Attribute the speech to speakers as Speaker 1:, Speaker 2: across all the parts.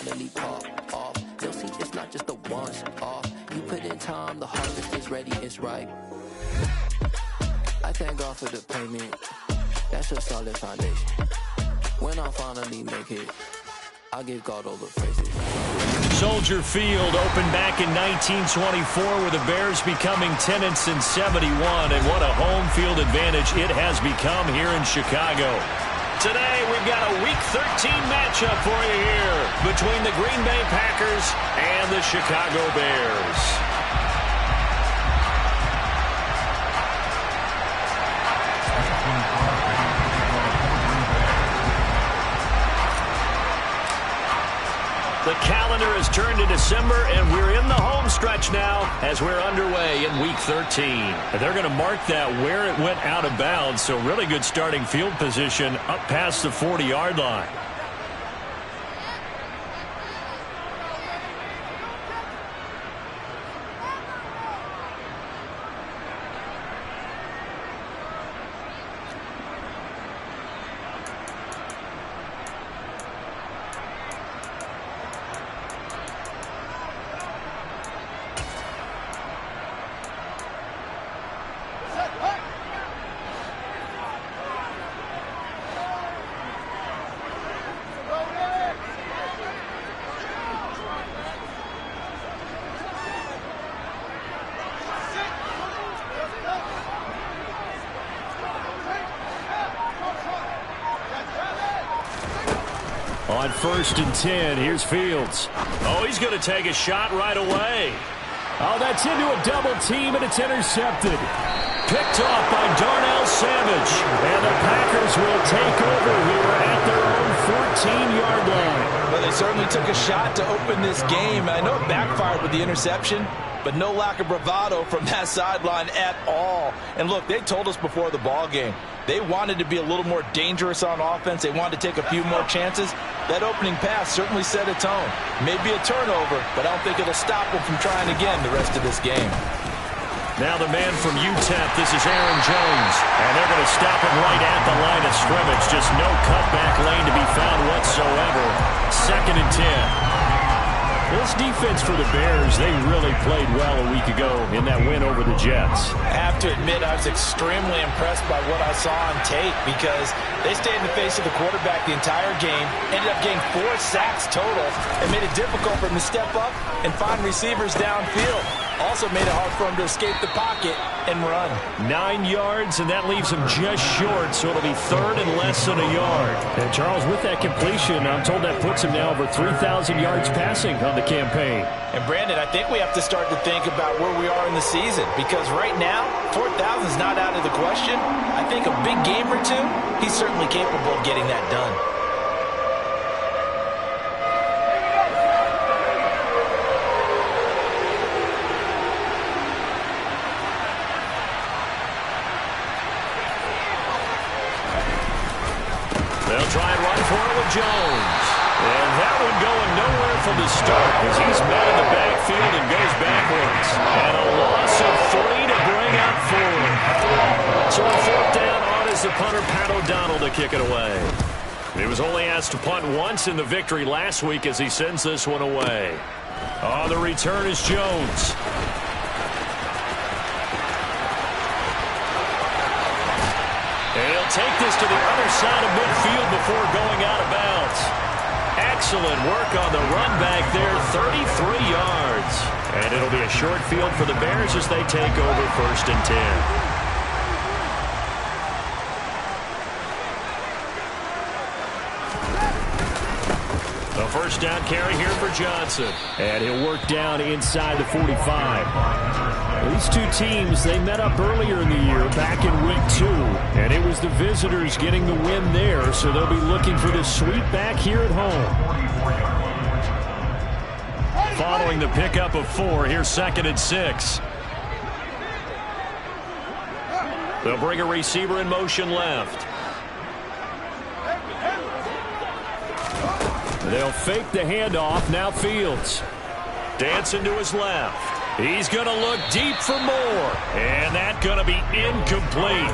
Speaker 1: finally pop off. They'll see it's not just a once off. You put in time, the harvest is ready, it's ripe. I thank God for the payment. That's a solid foundation. When I finally make it, I give God all the praises.
Speaker 2: Soldier Field opened back in 1924 with the Bears becoming tenants in 71, and what a home field advantage it has become here in Chicago. Today we've got a Week 13 matchup for you here between the Green Bay Packers and the Chicago Bears. The calendar has turned to December, and we're in the home stretch now as we're underway in Week 13. And they're going to mark that where it went out of bounds, so really good starting field position up past the 40-yard line. On 1st and 10, here's Fields. Oh, he's going to take a shot right away. Oh, that's into a double team, and it's intercepted. Picked off by Darnell Savage. And the Packers will take over here at their own 14-yard line.
Speaker 3: Well, they certainly took a shot to open this game. I know it backfired with the interception, but no lack of bravado from that sideline at all. And look, they told us before the ball game, they wanted to be a little more dangerous on offense. They wanted to take a few more chances. That opening pass certainly set a tone. Maybe a turnover, but I don't think it'll stop them from trying again the rest of this game.
Speaker 2: Now the man from UTEP, this is Aaron Jones. And they're going to stop him right at the line of scrimmage. Just no cutback lane to be found whatsoever. 2nd and 10. This defense for the Bears, they really played well a week ago in that win over the Jets.
Speaker 3: I have to admit, I was extremely impressed by what I saw on tape because they stayed in the face of the quarterback the entire game, ended up getting 4 sacks total, and made it difficult for him to step up and find receivers downfield. Also made it hard for him to escape the pocket and run.
Speaker 2: 9 yards, and that leaves him just short, so it'll be 3rd and less than a yard. And Charles, with that completion, I'm told that puts him now over 3,000 yards passing on the campaign.
Speaker 3: And Brandon, I think we have to start to think about where we are in the season, because right now, 4,000 is not out of the question. I think a big game or two, he's certainly capable of getting that done.
Speaker 2: They'll try and run for it with Jones. And that one going nowhere from the start as he's met in the backfield and goes backwards. And a loss of 3 to bring up 4. So on 4th down, on is the punter, Pat O'Donnell, to kick it away. He was only asked to punt once in the victory last week as he sends this one away. On the return is Jones. And he'll take this to the other side of midfield before going out of bounds. Excellent work on the run back there, 33 yards. And it'll be a short field for the Bears as they take over 1st and 10. A first down carry here for Johnson. And he'll work down inside the 45. These two teams, they met up earlier in the year back in Week 2. And it was the visitors getting the win there, so they'll be looking for this sweep back here at home. Following the pickup of 4, here's 2nd and 6. They'll bring a receiver in motion left. They'll fake the handoff. Now Fields. Dancing to his left. He's going to look deep for more. And that's going to be incomplete.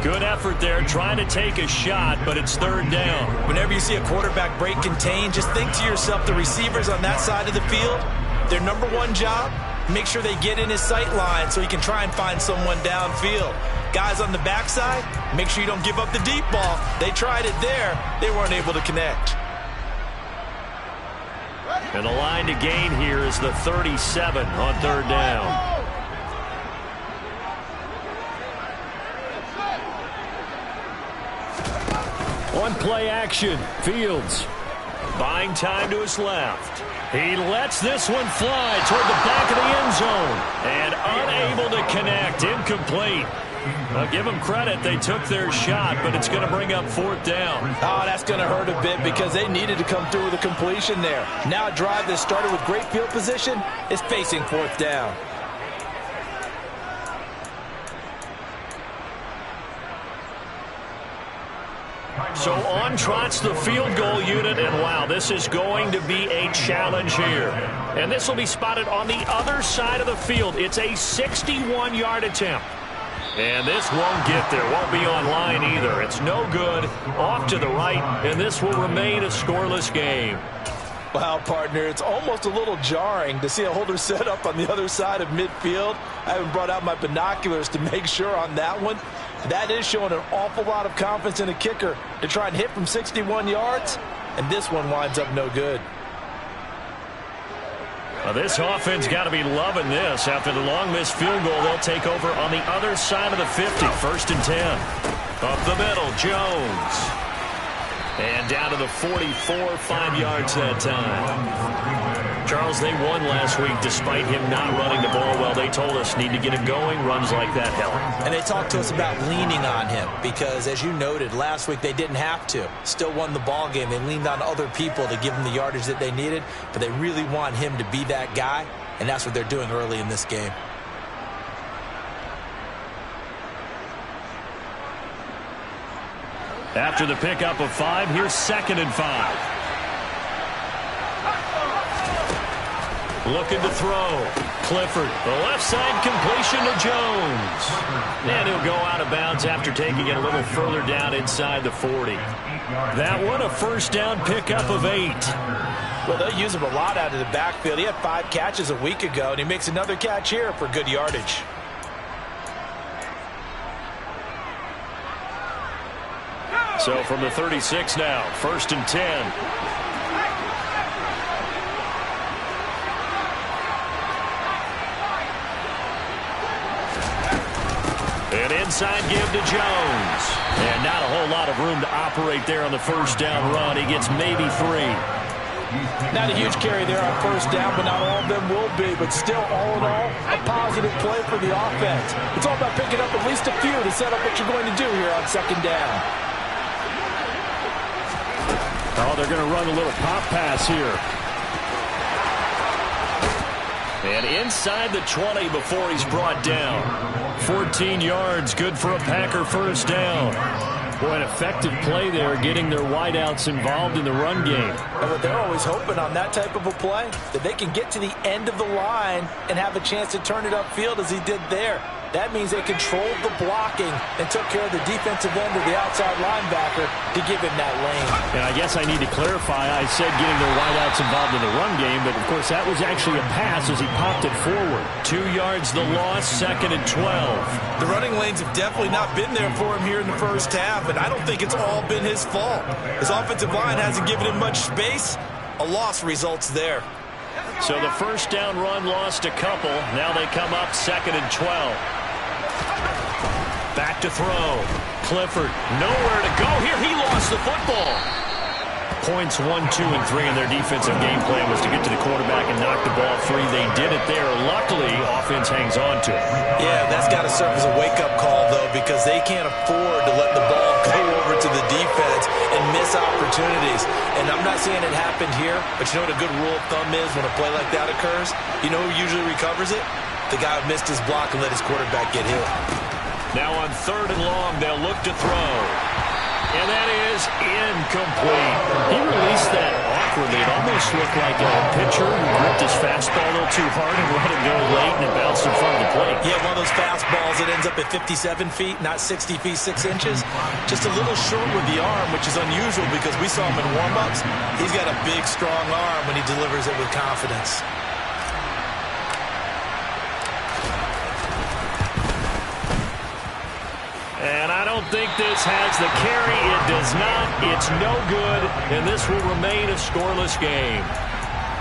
Speaker 2: Good effort there, trying to take a shot, but it's third down.
Speaker 3: Whenever you see a quarterback break contain, just think to yourself, the receivers on that side of the field, their number one job, make sure they get in his sight line so he can try and find someone downfield. Guys on the backside, make sure you don't give up the deep ball. They tried it there. They weren't able to connect.
Speaker 2: And the line to gain here is the 37 on third down. On play action, Fields buying time to his left. He lets this one fly toward the back of the end zone and unable to connect. Incomplete. I'll give them credit. They took their shot, but it's going to bring up fourth down.
Speaker 3: Oh, that's going to hurt a bit because they needed to come through with a completion there. Now a drive that started with great field position is facing fourth down.
Speaker 2: So on trots the field goal unit, and wow, this is going to be a challenge here. And this will be spotted on the other side of the field. It's a 61-yard attempt. And this won't get there, won't be on line either. It's no good, off to the right, and this will remain a scoreless game.
Speaker 3: Wow, partner, it's almost a little jarring to see a holder set up on the other side of midfield. I haven't brought out my binoculars to make sure on that one. That is showing an awful lot of confidence in a kicker to try and hit from 61 yards, and this one winds up no good.
Speaker 2: Well, this offense got to be loving this. After the long missed field goal, they'll take over on the other side of the 50, first and 10. Up the middle, Jones. And down to the 44, 5 yards that time. Charles, they won last week despite him not running the ball well. They told us need to get him going. Runs like that help.
Speaker 3: And they talked to us about leaning on him because, as you noted, last week they didn't have to. Still won the ball game. They leaned on other people to give them the yardage that they needed, but they really want him to be that guy, and that's what they're doing early in this game.
Speaker 2: After the pickup of 5, here's second and 5. Looking to throw. Clifford, the left side completion to Jones. And he'll go out of bounds after taking it a little further down inside the 40. That one a first down pickup of 8.
Speaker 3: Well, they'll use him a lot out of the backfield. He had 5 catches a week ago, and he makes another catch here for good yardage.
Speaker 2: So from the 36 now, first and 10. An inside give to Jones. And not a whole lot of room to operate there on the first down run. He gets maybe 3.
Speaker 3: Not a huge carry there on first down, but not all of them will be. But still, all in all, a positive play for the offense. It's all about picking up at least a few to set up what you're going to do here on second down.
Speaker 2: Oh, they're going to run a little pop pass here. And inside the 20 before he's brought down. 14 yards, good for a Packer first down. Boy, an effective play there, getting their wideouts involved in the run game.
Speaker 3: And what they're always hoping on that type of a play, that they can get to the end of the line and have a chance to turn it upfield as he did there. That means they controlled the blocking and took care of the defensive end of the outside linebacker to give him that lane.
Speaker 2: And I guess I need to clarify, I said getting their wideouts involved in the run game, but of course that was actually a pass as he popped it forward. 2 yards the loss, second and 12.
Speaker 3: The running lanes have definitely not been there for him here in the first half, and I don't think it's all been his fault. His offensive line hasn't given him much space. A loss results there.
Speaker 2: So the first down run lost a couple. Now they come up second and 12. Back to throw. Clifford, nowhere to go here. He lost the football. Points 1, 2, and 3 in their defensive game plan was to get to the quarterback and knock the ball free. They did it there. Luckily, offense hangs on to it.
Speaker 3: Yeah, that's got to serve as a wake-up call, though, because they can't afford to let the ball go over to the defense and miss opportunities. And I'm not saying it happened here, but you know what a good rule of thumb is when a play like that occurs? You know who usually recovers it? The guy who missed his block and let his quarterback get hit.
Speaker 2: Now on third and long, they'll look to throw. And that is incomplete. He released that off awkwardly. It almost looked like a pitcher who gripped his fastball a little too hard and let it go late, and it bounced in front of the plate.
Speaker 3: Yeah, one of those fastballs that ends up at 57 feet, not 60 feet, 6 inches. Just a little short with the arm, which is unusual because we saw him in warm-ups. He's got a big, strong arm when he delivers it with confidence.
Speaker 2: And I don't think this has the carry. It does not. It's no good, and this will remain a scoreless game.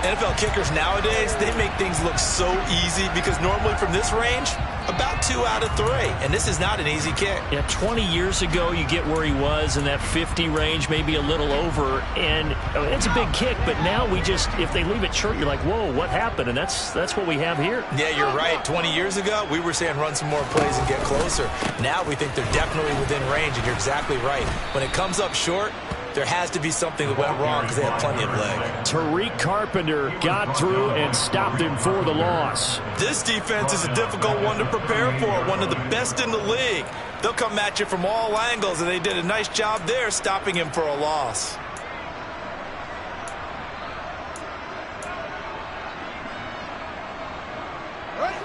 Speaker 3: NFL kickers nowadays, they make things look so easy because normally from this range, about 2 out of 3. And this is not an easy kick.
Speaker 2: Yeah, 20 years ago, you get where he was in that 50 range, maybe a little over. And it's a big kick, but now we just, if they leave it short, you're like, whoa, what happened? And that's what we have here.
Speaker 3: Yeah, you're right. 20 years ago, we were saying run some more plays and get closer. Now we think they're definitely within range, and you're exactly right. When it comes up short, there has to be something that went wrong because they have plenty of leg.
Speaker 2: Tariq Carpenter got through and stopped him for the loss.
Speaker 3: This defense is a difficult one to prepare for, one of the best in the league. They'll come at you from all angles, and they did a nice job there stopping him for a loss.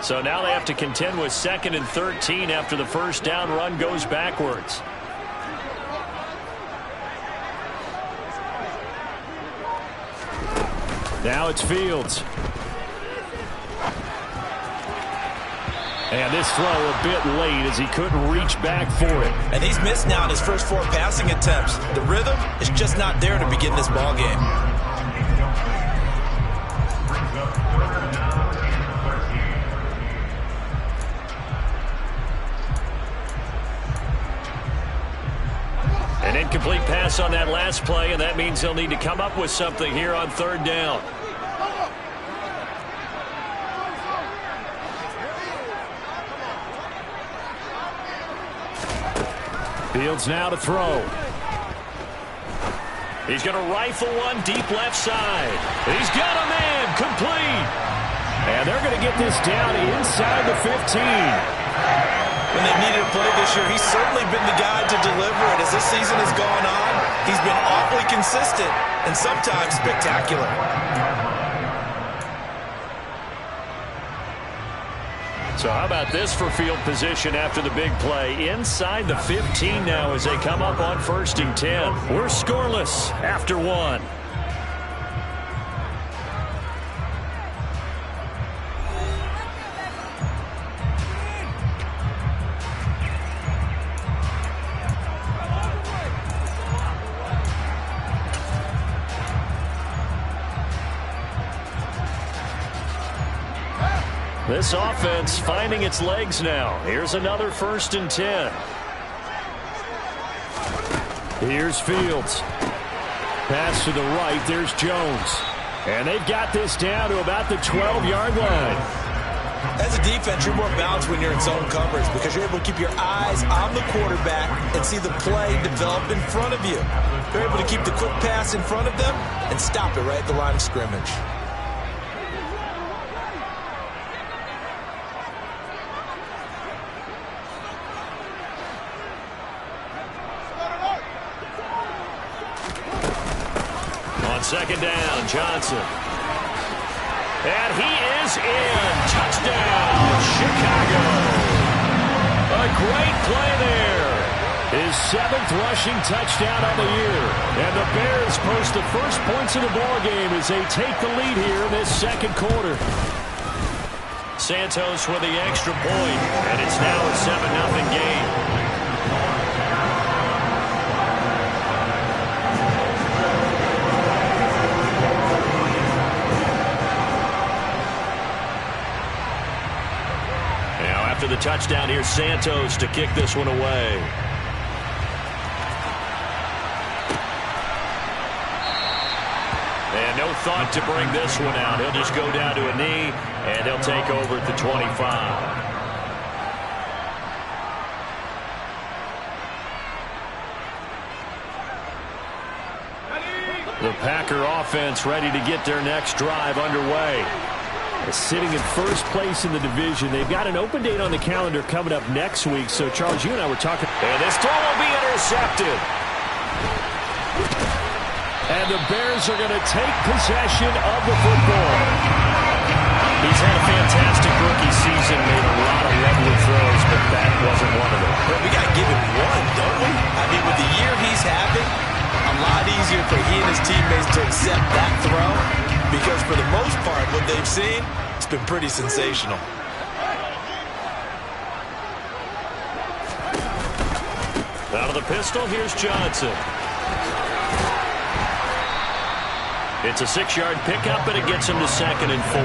Speaker 2: So now they have to contend with 2nd and 13 after the first down run goes backwards. Now it's Fields. And this throw a bit late as he couldn't reach back for it.
Speaker 3: And he's missed now in his first 4 passing attempts. The rhythm is just not there to begin this ball game.
Speaker 2: An incomplete pass on that last play, and that means they'll need to come up with something here on 3rd down. Fields now to throw. He's going to rifle one deep left side. He's got a man complete. And they're going to get this down inside the 15.
Speaker 3: When they needed a play this year, he's certainly been the guy to deliver it. As this season has gone on, he's been awfully consistent and sometimes spectacular.
Speaker 2: So how about this for field position after the big play? Inside the 15 now as they come up on 1st and 10. We're scoreless after 1. This offense finding its legs now. Here's another 1st and 10. Here's Fields. Pass to the right. There's Jones. And they've got this down to about the 12-yard line.
Speaker 3: As a defense, you're more balanced when you're in zone coverage because you're able to keep your eyes on the quarterback and see the play develop in front of you. You're able to keep the quick pass in front of them and stop it right at the line of scrimmage.
Speaker 2: On 2nd down, Johnson. And he is in. Touchdown, Chicago. A great play there. His 7th rushing touchdown on the year. And the Bears post the first points of the ballgame as they take the lead here in this 2nd quarter. Santos with the extra point, and it's now a 7-0 game. After the touchdown, here's Santos to kick this one away. And no thought to bring this one out. He'll just go down to a knee, and he'll take over at the 25. The Packer offense ready to get their next drive underway. Sitting in first place in the division. They've got an open date on the calendar coming up next week. So, Charles, you and I were talking. And this throw will be intercepted. And the Bears are going to take possession of the football. He's had a fantastic rookie season, made a lot of lovely throws, but that wasn't one of them.
Speaker 3: Well, we got to give him one, don't we? I mean, with the year he's having, a lot easier for he and his teammates to accept that throw, because for the most part, what they've seen, it's been pretty sensational.
Speaker 2: Out of the pistol, here's Johnson. It's a 6-yard pickup, and it gets him to 2nd and 4.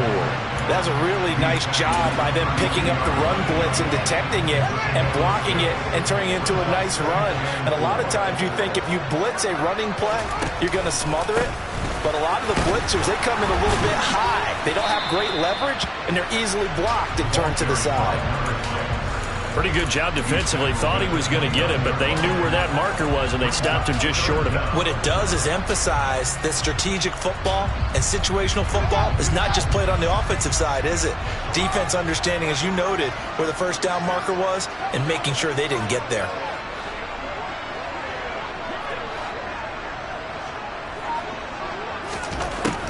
Speaker 3: That's a really nice job by them picking up the run blitz and detecting it and blocking it and turning it into a nice run. And a lot of times you think if you blitz a running play, you're going to smother it. But a lot of the blitzers, they come in a little bit high. They don't have great leverage, and they're easily blocked and turned to the side.
Speaker 2: Pretty good job defensively. Thought he was going to get it, but they knew where that marker was, and they stopped him just short of it.
Speaker 3: What it does is emphasize that strategic football and situational football is not just played on the offensive side, is it? Defense understanding, as you noted, where the first down marker was and making sure they didn't get there.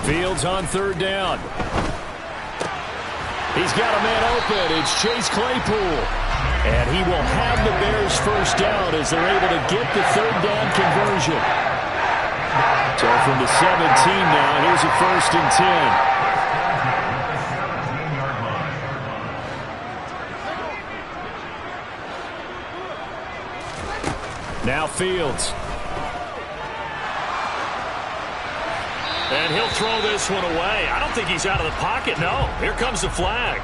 Speaker 2: Fields on 3rd down. He's got a man open. It's Chase Claypool. And he will have the Bears first down as they're able to get the 3rd down conversion. So from the 17 now, here's a 1st and 10. Now Fields. And he'll throw this one away. I don't think he's out of the pocket, no. Here comes the flag.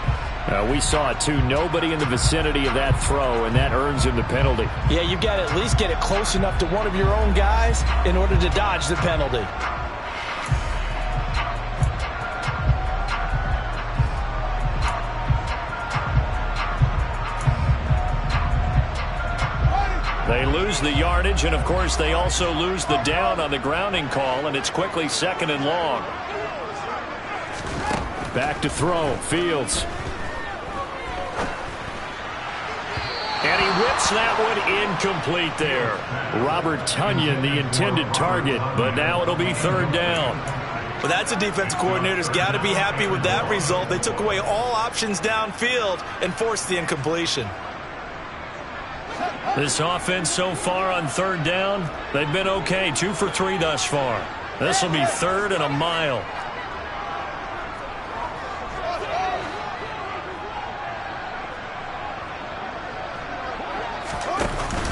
Speaker 2: We saw it, too. Nobody in the vicinity of that throw, and that earns him the penalty.
Speaker 3: Yeah, you've got to at least get it close enough to one of your own guys in order to dodge the penalty.
Speaker 2: They lose the yardage, and, of course, they also lose the down on the grounding call, and it's quickly 2nd and long. Back to throw. Fields. And he whips that one incomplete there. Robert Tonyan, the intended target, but now it'll be 3rd down.
Speaker 3: Well, that's a defensive coordinator's got to be happy with that result. They took away all options downfield and forced the incompletion.
Speaker 2: This offense so far on 3rd down, they've been okay. 2 for 3 thus far. This will be 3rd and a mile.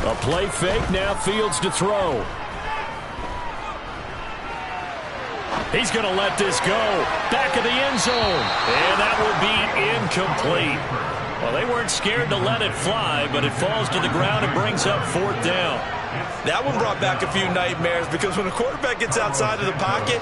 Speaker 2: A play fake, now Fields to throw. He's going to let this go. Back of the end zone. And that will be incomplete. Well, they weren't scared to let it fly, but it falls to the ground and brings up 4th down.
Speaker 3: That one brought back a few nightmares because when a quarterback gets outside of the pocket,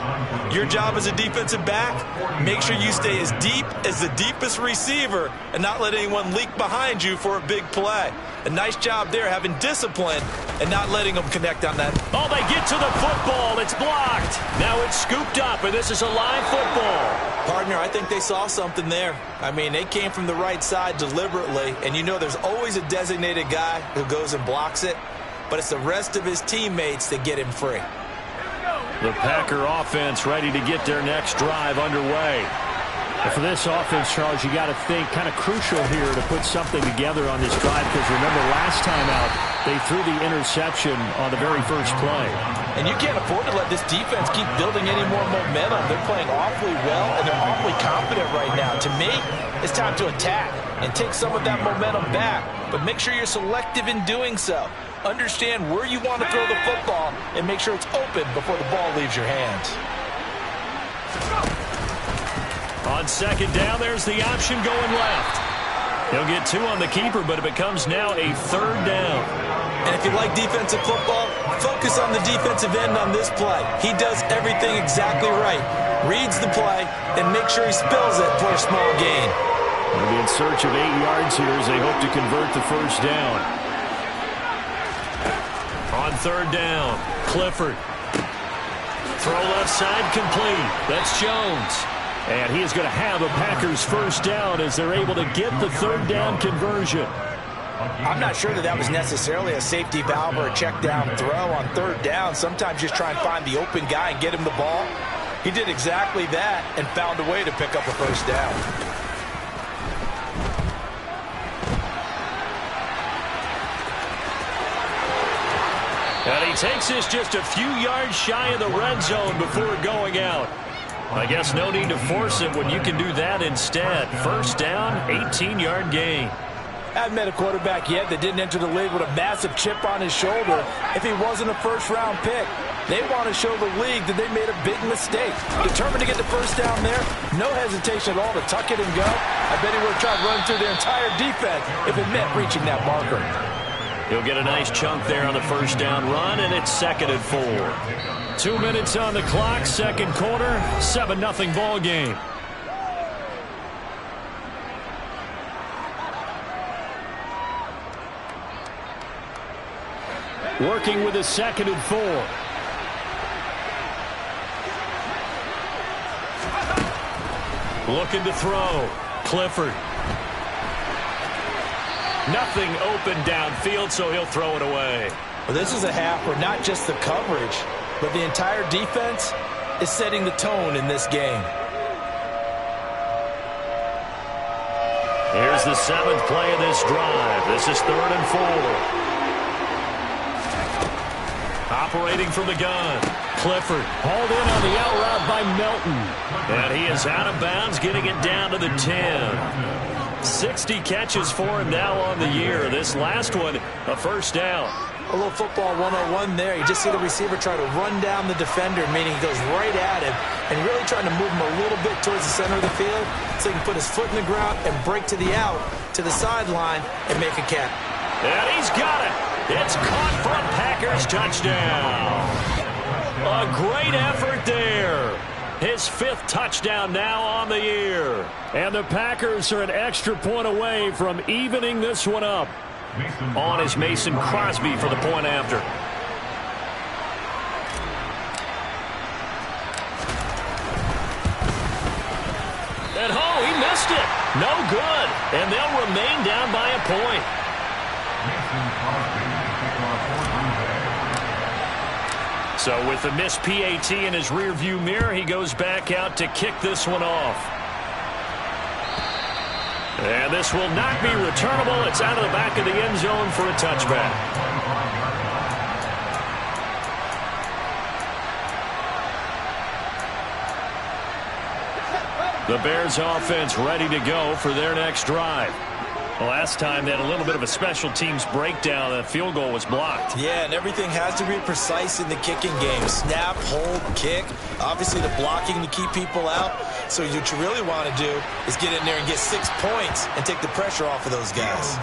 Speaker 3: your job as a defensive back, make sure you stay as deep as the deepest receiver and not let anyone leak behind you for a big play. A nice job there having discipline and not letting them connect on that.
Speaker 2: Oh, they get to the football. It's blocked. Now it's scooped up, and this is a live football.
Speaker 3: Partner, I think they saw something there. I mean, they came from the right side deliberately, and you know there's always a designated guy who goes and blocks it, but it's the rest of his teammates that get him free.
Speaker 2: The Packer offense ready to get their next drive underway. And for this offense, Charles, you got to think kind of crucial here to put something together on this drive, because remember last time out they threw the interception on the very first play.
Speaker 3: And you can't afford to let this defense keep building any more momentum. They're playing awfully well, and they're awfully confident right now. To me, it's time to attack and take some of that momentum back, but make sure you're selective in doing so. Understand where you want to throw the football and make sure it's open before the ball leaves your hands.
Speaker 2: On 2nd down, there's the option going left. He'll get 2 on the keeper, but it becomes now a 3rd down.
Speaker 3: And if you like defensive football, focus on the defensive end on this play. He does everything exactly right. Reads the play and make sure he spills it for a small gain.
Speaker 2: They'll be in search of 8 yards here as they hope to convert the first down. On 3rd down, Clifford. Throw left side complete. That's Jones. And he is going to have a Packers first down as they're able to get the 3rd down conversion.
Speaker 3: I'm not sure that was necessarily a safety valve or a check down throw on third down. Sometimes just try and find the open guy and get him the ball. He did exactly that and found a way to pick up a first down.
Speaker 2: And he takes this just a few yards shy of the red zone before going out. I guess no need to force it when you can do that instead. First down, 18-yard gain.
Speaker 3: I haven't met a quarterback yet that didn't enter the league with a massive chip on his shoulder if he wasn't a first-round pick. They want to show the league that they made a big mistake. Determined to get the first down there, no hesitation at all to tuck it and go. I bet he would have tried running through their entire defense if it meant reaching that marker.
Speaker 2: He'll get a nice chunk there on the first down run, and it's 2nd and 4. 2 minutes on the clock, second quarter, 7-0 ball game. Working with a 2nd and 4. Looking to throw. Clifford. Nothing open downfield, so he'll throw it away.
Speaker 3: Well, this is a half where not just the coverage, but the entire defense is setting the tone in this game.
Speaker 2: Here's the 7th play of this drive. This is 3rd and 4. Operating from the gun. Clifford hauled in on the out route by Melton. And he is out of bounds, getting it down to the 10. 60 catches for him now on the year. This last one, a first down.
Speaker 3: A little football 101 there. You just see the receiver try to run down the defender, meaning he goes right at him and really trying to move him a little bit towards the center of the field so he can put his foot in the ground and break to the out, to the sideline, and make a catch.
Speaker 2: And he's got it. It's caught for a Packers touchdown. A great effort there. His 5th touchdown now on the year. And the Packers are an extra point away from evening this one up. On is Mason Crosby for the point after. And he missed it. No good. And they'll remain down by a point. So with the missed PAT in his rearview mirror, he goes back out to kick this one off. And this will not be returnable. It's out of the back of the end zone for a touchback. The Bears offense ready to go for their next drive. Last time they had a little bit of a special teams breakdown. That field goal was blocked.
Speaker 3: Yeah, and everything has to be precise in the kicking game. Snap, hold, kick. Obviously the blocking to keep people out. So what you really want to do is get in there and get 6 points and take the pressure off of those guys.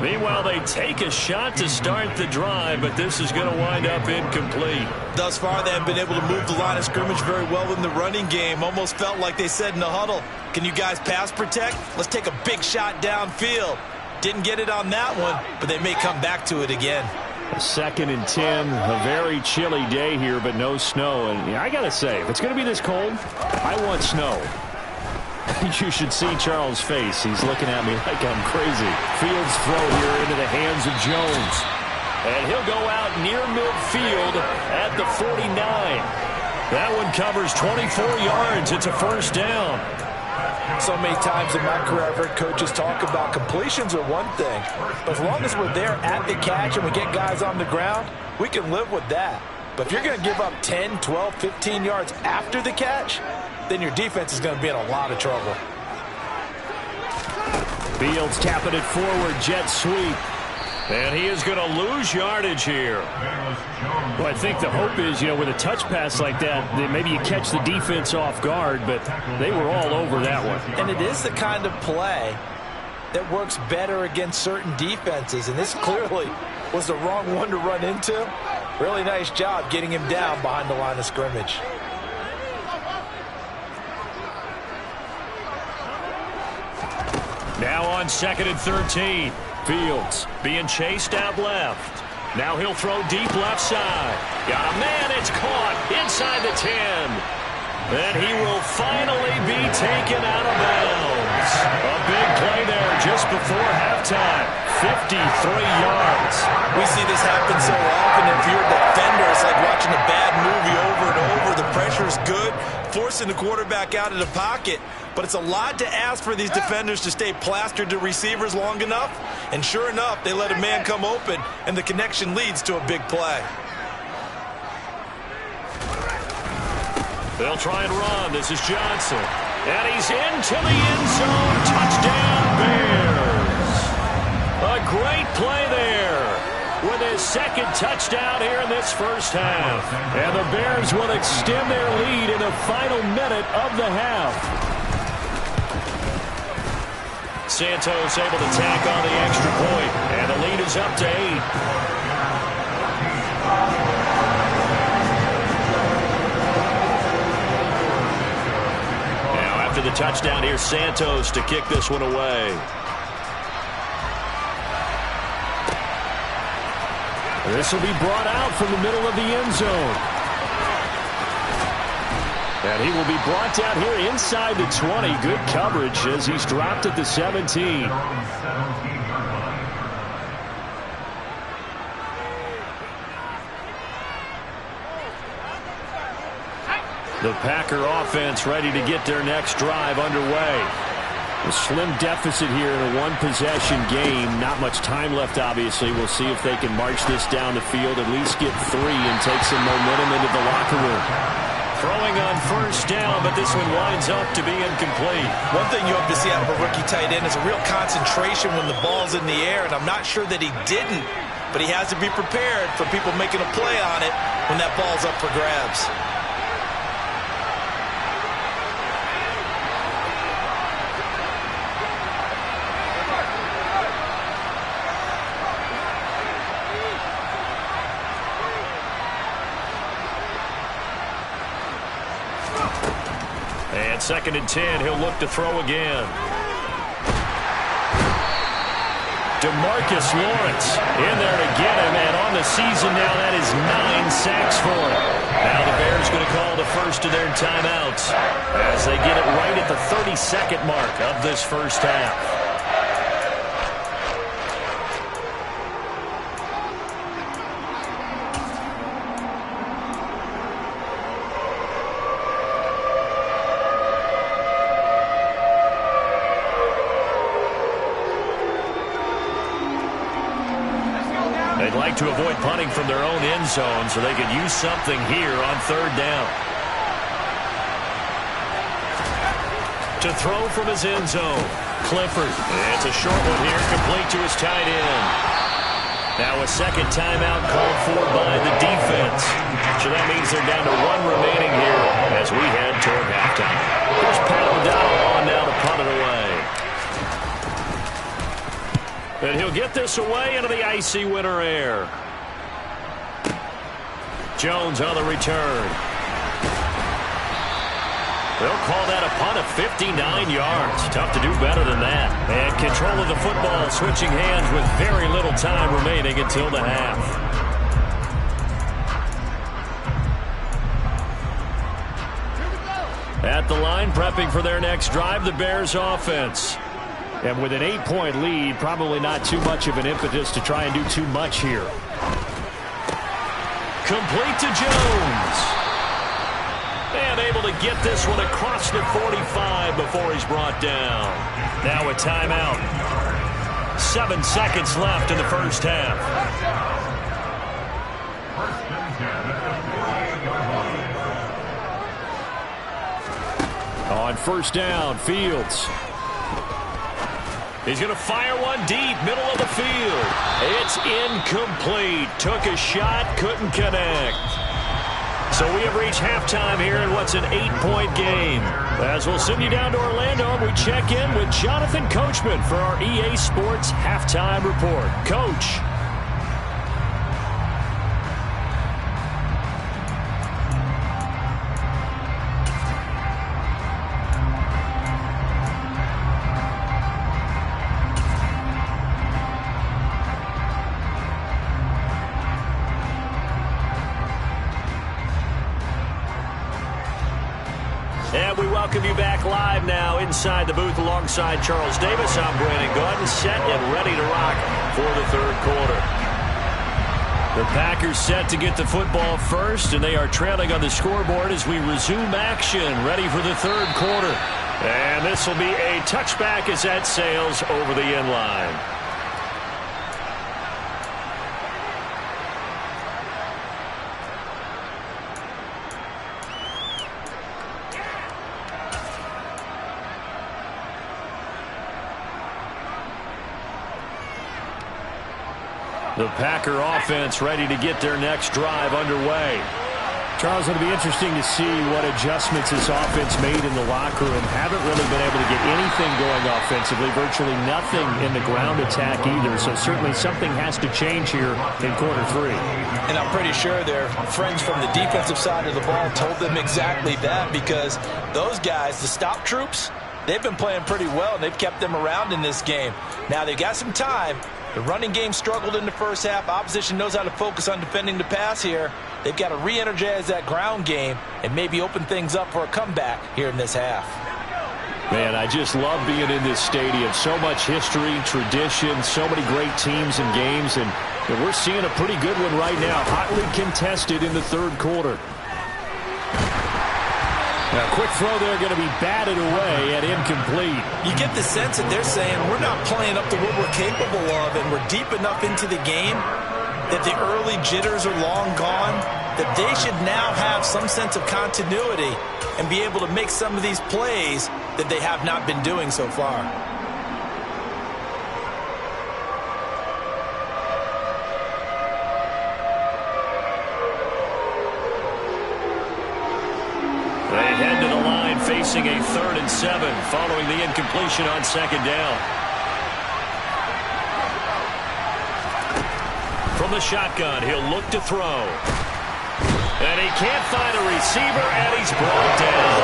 Speaker 2: Meanwhile, they take a shot to start the drive, but this is going to wind up incomplete.
Speaker 3: Thus far, they have been able to move the line of scrimmage very well in the running game. Almost felt like they said in the huddle, can you guys pass protect? Let's take a big shot downfield. Didn't get it on that one, but they may come back to it again.
Speaker 2: 2nd and 10, a very chilly day here, but no snow. And I got to say, if it's going to be this cold, I want snow. You should see Charles' face. He's looking at me like I'm crazy. Fields throw here into the hands of Jones. And he'll go out near midfield at the 49. That one covers 24 yards. It's a first down.
Speaker 3: So many times in my career, I've heard coaches talk about completions are one thing. But as long as we're there at the catch and we get guys on the ground, we can live with that. But if you're going to give up 10, 12, 15 yards after the catch, then your defense is going to be in a lot of trouble.
Speaker 2: Fields tapping it forward, jet sweep. And he is going to lose yardage here. Well, I think the hope is, with a touch pass like that maybe you catch the defense off guard, but they were all over that one.
Speaker 3: And it is the kind of play that works better against certain defenses, and this clearly was the wrong one to run into. Really nice job getting him down behind the line of scrimmage.
Speaker 2: Now on 2nd and 13. Fields being chased out left. Now he'll throw deep left side. Got a man, it's caught inside the 10. And he will finally be taken out of bounds. Bears. A big play there just before halftime. 53 yards.
Speaker 3: We see this happen so often. If you're a defender, it's like watching a bad movie over and over. The pressure's good, forcing the quarterback out of the pocket. But it's a lot to ask for these defenders to stay plastered to receivers long enough. And sure enough, they let a man come open, and the connection leads to a big play.
Speaker 2: They'll try and run. This is Johnson. And he's into the end zone. Touchdown, Bears. A great play there with his second touchdown here in this first half. And the Bears will extend their lead in the final minute of the half. Santos able to tack on the extra point, and the lead is up to 8. Now after the touchdown, here's Santos to kick this one away. This will be brought out from the middle of the end zone. And he will be brought down here inside the 20. Good coverage as he's dropped at the 17. The Packer offense ready to get their next drive underway. A slim deficit here in a one-possession game. Not much time left, obviously. We'll see if they can march this down the field, at least get 3 and take some momentum into the locker room. Throwing on first down, but this one winds up to be incomplete.
Speaker 3: One thing you hope to see out of a rookie tight end is a real concentration when the ball's in the air, and I'm not sure that he didn't, but he has to be prepared for people making a play on it when that ball's up for grabs.
Speaker 2: And 2nd and 10, he'll look to throw again. DeMarcus Lawrence in there to get him, and on the season now, that is 9 sacks for him. Now the Bears going to call the first of their timeouts as they get it right at the 32nd mark of this first half. They'd like to avoid punting from their own end zone so they could use something here on 3rd down. To throw from his end zone, Clifford. It's a short one here, complete to his tight end. Now a second timeout called for by the defense. So that means they're down to 1 remaining here as we head toward halftime. Here's Pat O'Donnell on now to punt it away. And he'll get this away into the icy winter air. Jones on the return. They'll call that a punt of 59 yards. Tough to do better than that. And control of the football switching hands with very little time remaining until the half. At the line, prepping for their next drive, the Bears offense. And with an 8-point lead, probably not too much of an impetus to try and do too much here. Complete to Jones. And able to get this one across the 45 before he's brought down. Now a timeout. 7 seconds left in the first half. On first down, Fields. He's going to fire one deep, middle of the field. It's incomplete. Took a shot, couldn't connect. So we have reached halftime here in what's an 8-point game. As we'll send you down to Orlando, we check in with Jonathan Coachman for our EA Sports Halftime Report. Coach. welcome you back live now inside the booth alongside Charles Davis. I'm Brandon Gaudin, set and ready to rock for the third quarter. The Packers set to get the football first, and they are trailing on the scoreboard as we resume action, ready for the third quarter. And this will be a touchback as that sails over the end line. The Packer offense ready to get their next drive underway.
Speaker 4: Charles, it'll be interesting to see what adjustments this offense made in the locker room. Haven't really been able to get anything going offensively, virtually nothing in the ground attack either. So certainly something has to change here in quarter three.
Speaker 3: And I'm pretty sure their friends from the defensive side of the ball told them exactly that, because those guys, the stop troops, they've been playing pretty well, and they've kept them around in this game. Now they've got some time. The running game struggled in the first half. Opposition knows how to focus on defending the pass here. They've got to re-energize that ground game and maybe open things up for a comeback here in this half.
Speaker 2: Man, I just love being in this stadium. So much history, tradition, so many great teams and games, and we're seeing a pretty good one right now. Hotly contested in the third quarter. A quick throw there, going to be batted away and incomplete.
Speaker 3: You get the sense that they're saying we're not playing up to what we're capable of, and we're deep enough into the game that the early jitters are long gone, that they should now have some sense of continuity and be able to make some of these plays that they have not been doing so far.
Speaker 2: They head to the line facing a 3rd and 7 following the incompletion on second down. From the shotgun, he'll look to throw. And he can't find a receiver, and he's brought down.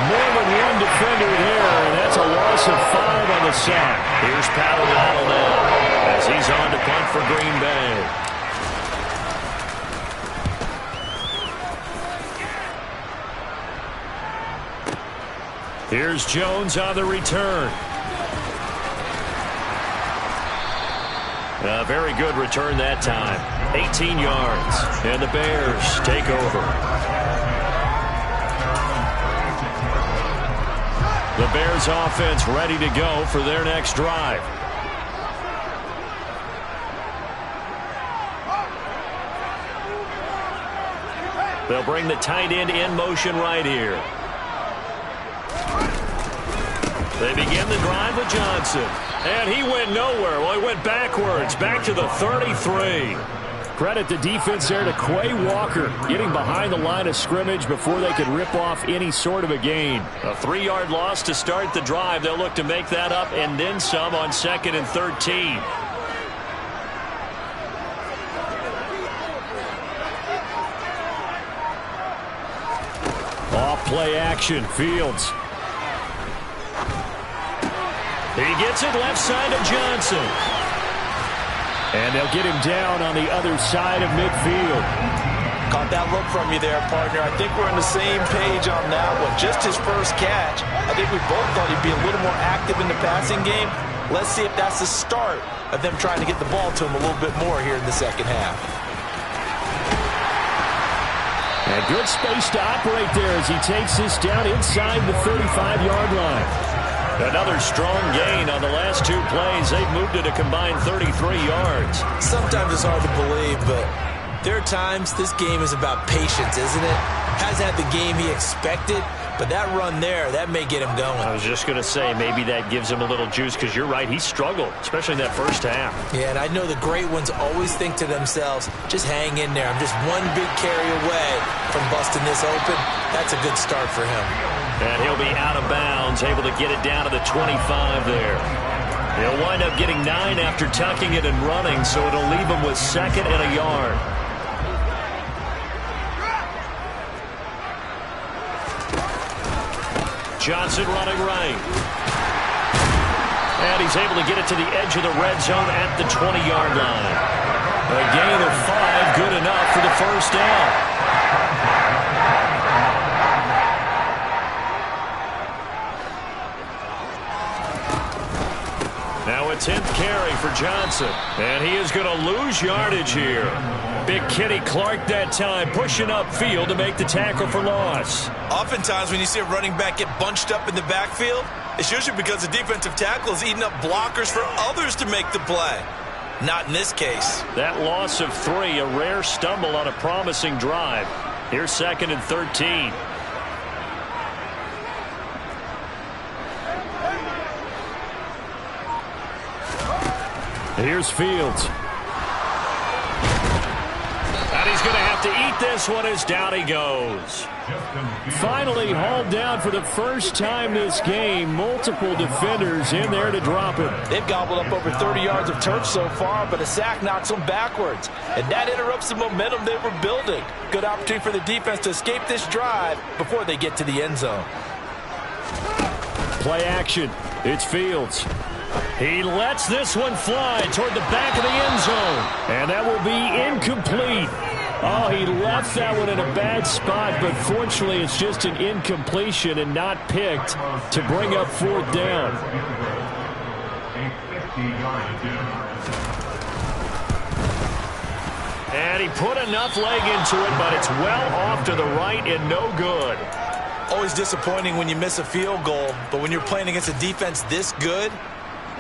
Speaker 4: More than one defender there, and that's a loss of 5 on the sack.
Speaker 2: Here's Pat O'Donnell now as he's on to punt for Green Bay. Here's Jones on the return. A very good return that time. 18 yards. And the Bears take over. The Bears offense ready to go for their next drive. They'll bring the tight end in motion right here. They begin the drive with Johnson. And he went nowhere. Well, he went backwards, back to the 33.
Speaker 4: Credit the defense there to Quay Walker, getting behind the line of scrimmage before they could rip off any sort of a gain.
Speaker 2: A 3-yard loss to start the drive. They'll look to make that up and then some on 2nd and 13.
Speaker 4: Off play action, Fields.
Speaker 2: He gets it left side to Johnson.
Speaker 4: And they'll get him down on the other side of midfield.
Speaker 3: Caught that look from you there, partner. I think we're on the same page on that one. Just his first catch. I think we both thought he'd be a little more active in the passing game. Let's see if that's the start of them trying to get the ball to him a little bit more here in the second half.
Speaker 4: And good space to operate there as he takes this down inside the 35-yard line.
Speaker 2: Another strong gain on the last 2 plays. They've moved it a combined 33 yards.
Speaker 3: Sometimes it's hard to believe, but there are times this game is about patience, isn't it? Hasn't had the game he expected, but that run there, that may get him going.
Speaker 2: I was just going to say, maybe that gives him a little juice, because you're right, he struggled, especially in that first half.
Speaker 3: Yeah, and I know the great ones always think to themselves, just hang in there. I'm just one big carry away from busting this open. That's a good start for him.
Speaker 2: And he'll be out of bounds, able to get it down to the 25 there. He'll wind up getting 9 after tucking it and running, so it'll leave him with 2nd and a yard. Johnson running right. And he's able to get it to the edge of the red zone at the 20-yard line. A gain of 5, good enough for the first down. Now a 10th carry for Johnson. And he is going to lose yardage here. Big Kenny Clark that time pushing upfield to make the tackle for loss.
Speaker 3: Oftentimes when you see a running back get bunched up in the backfield, it's usually because the defensive tackle is eating up blockers for others to make the play. Not in this case.
Speaker 2: That loss of 3, a rare stumble on a promising drive. Here's 2nd and 13.
Speaker 4: Here's Fields.
Speaker 2: And he's going to have to eat this one as down he goes.
Speaker 4: Finally hauled down for the first time this game. Multiple defenders in there to drop him.
Speaker 3: They've gobbled up over 30 yards of turf so far, but a sack knocks them backwards. And that interrupts the momentum they were building. Good opportunity for the defense to escape this drive before they get to the end zone.
Speaker 4: Play action. It's Fields.
Speaker 2: He lets this one fly toward the back of the end zone.
Speaker 4: And that will be incomplete. Oh, he left that one in a bad spot, but fortunately it's just an incompletion and not picked to bring up 4th down.
Speaker 2: And he put enough leg into it, but it's well off to the right and no good.
Speaker 3: Always disappointing when you miss a field goal, but when you're playing against a defense this good,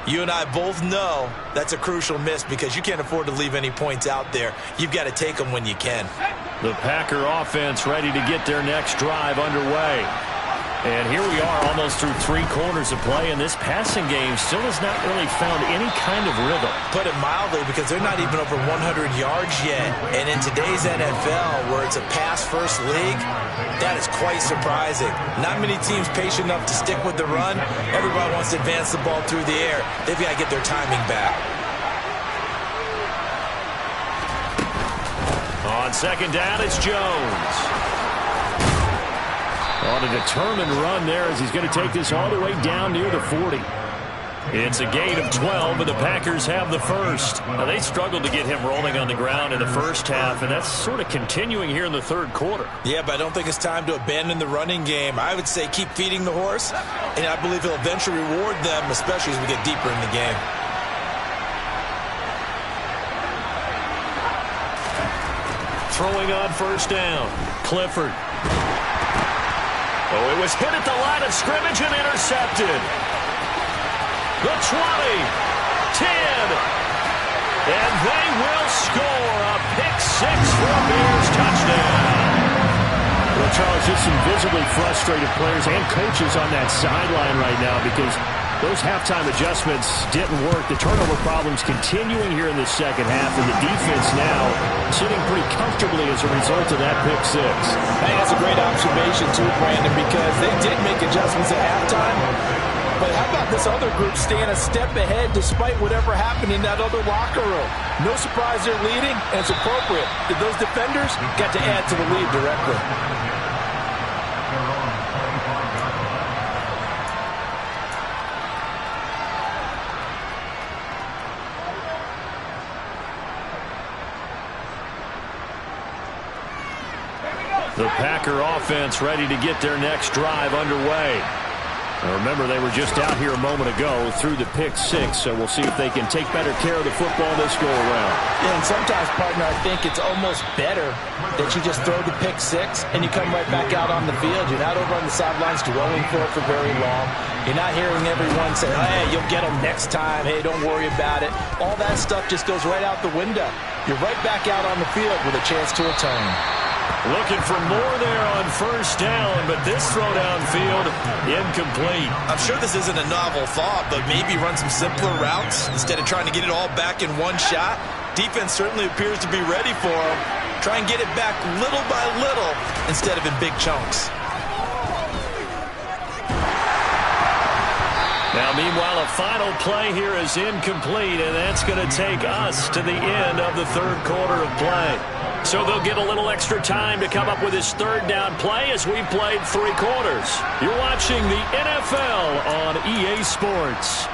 Speaker 3: you and I both know that's a crucial miss because you can't afford to leave any points out there. You've got to take them when you can.
Speaker 4: The Packer offense ready to get their next drive underway.
Speaker 2: And here we are almost through 3 quarters of play, and this passing game still has not really found any kind of rhythm.
Speaker 3: Put it mildly, because they're not even over 100 yards yet. And in today's NFL, where it's a pass-first league, that is quite surprising. Not many teams patient enough to stick with the run. Everybody wants to advance the ball through the air. They've got to get their timing back.
Speaker 2: On 2nd down, it's Jones.
Speaker 4: On a determined run there as he's going to take this all the way down near the 40.
Speaker 2: It's a gain of 12, and the Packers have the first. Now, they struggled to get him rolling on the ground in the first half, and that's sort of continuing here in the 3rd quarter.
Speaker 3: Yeah, but I don't think it's time to abandon the running game. I would say keep feeding the horse, and I believe he'll eventually reward them, especially as we get deeper in the game.
Speaker 2: Throwing on 1st down, Clifford. Oh, it was hit at the line of scrimmage and intercepted. The 20, 10, and they will score a pick-6 for a Bears touchdown.
Speaker 4: Well, Charles, just some visibly frustrated players and coaches on that sideline right now because those halftime adjustments didn't work. The turnover problems continuing here in the second half, and the defense now sitting pretty comfortably as a result of that pick-6.
Speaker 3: I think that's a great observation, too, Brandon, because they did make adjustments at halftime. But how about this other group staying a step ahead despite whatever happened in that other locker room? No surprise they're leading, and it's appropriate that those defenders got to add to the lead directly.
Speaker 4: The Packer offense ready to get their next drive underway. Now remember, they were just out here a moment ago through the pick-6, so we'll see if they can take better care of the football this go-around.
Speaker 3: Yeah, and sometimes, partner, I think it's almost better that you just throw the pick-6 and you come right back out on the field. You're not over on the sidelines dwelling for it for very long. You're not hearing everyone say, hey, you'll get them next time. Hey, don't worry about it. All that stuff just goes right out the window. You're right back out on the field with a chance to atone.
Speaker 2: Looking for more there on 1st down, but this throw downfield, incomplete.
Speaker 3: I'm sure this isn't a novel thought, but maybe run some simpler routes instead of trying to get it all back in one shot. Defense certainly appears to be ready for him. Try and get it back little by little instead of in big chunks.
Speaker 2: Now, meanwhile, a final play here is incomplete, and that's going to take us to the end of the 3rd quarter of play. So they'll get a little extra time to come up with his 3rd down play as we played 3 quarters. You're watching the NFL on EA Sports.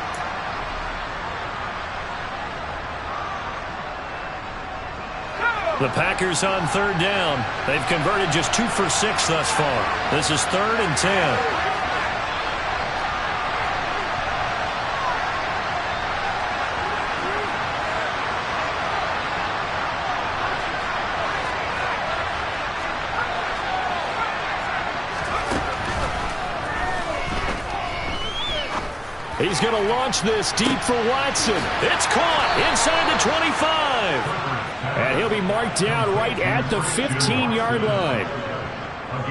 Speaker 2: The Packers on 3rd down. They've converted just 2 for 6 thus far. This is 3rd and 10.
Speaker 4: He's going to launch this deep for Watson. It's caught inside the 25. And he'll be marked down right at the 15-yard line.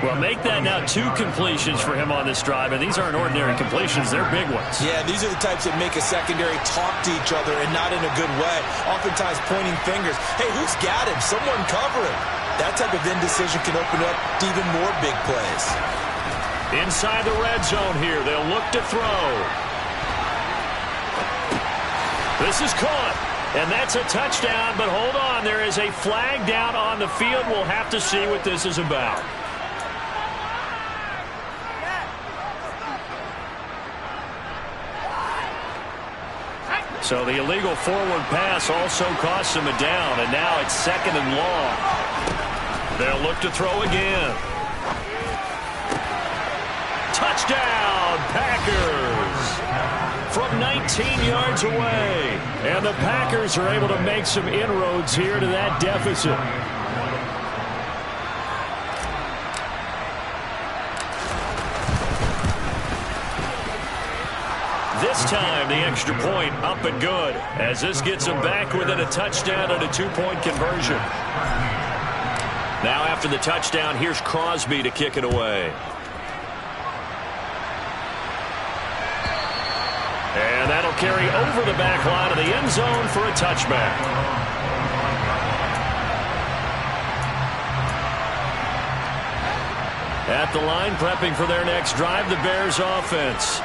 Speaker 4: Well, make that now 2 completions for him on this drive, and these aren't ordinary completions. They're big ones.
Speaker 3: Yeah, these are the types that make a secondary talk to each other and not in a good way, oftentimes pointing fingers. Hey, who's got him? Someone cover him. That type of indecision can open up to even more big plays.
Speaker 2: Inside the red zone here, they'll look to throw. This is caught, and that's a touchdown, but hold on. There is a flag down on the field. We'll have to see what this is about. So the illegal forward pass also costs him a down, and now it's 2nd and long. They'll look to throw again. Touchdown, Packers! From 19 yards away. And the Packers are able to make some inroads here to that deficit. This time, the extra point up and good, as this gets them back within a touchdown and a 2-point conversion. Now after the touchdown, here's Crosby to kick it away. And that'll carry over the back line of the end zone for a touchback. At the line, prepping for their next drive, the Bears offense.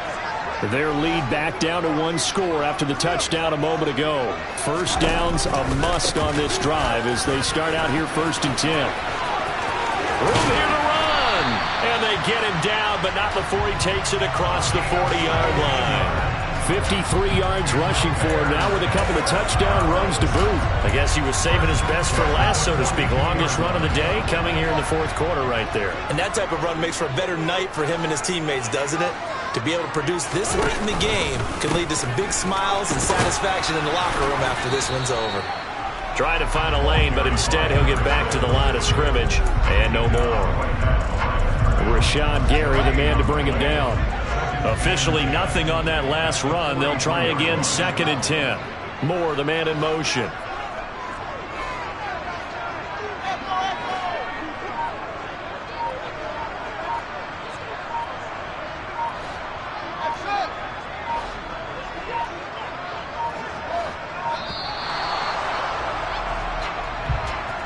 Speaker 2: Their lead back down to 1 score after the touchdown a moment ago. First down's a must on this drive as they start out here 1st and 10. Room here to run. And they get him down, but not before he takes it across the 40-yard line. 53 yards rushing for him now with a couple of touchdown runs to boot. I guess he was saving his best for last, so to speak. Longest run of the day coming here in the 4th quarter right there.
Speaker 3: And that type of run makes for a better night for him and his teammates, doesn't it? To be able to produce this late in the game can lead to some big smiles and satisfaction in the locker room after this one's over.
Speaker 2: Trying to find a lane, but instead he'll get back to the line of scrimmage and no more.
Speaker 4: Rashawn Gary, the man to bring him down.
Speaker 2: Officially nothing on that last run. They'll try again 2nd and 10. Moore, the man in motion.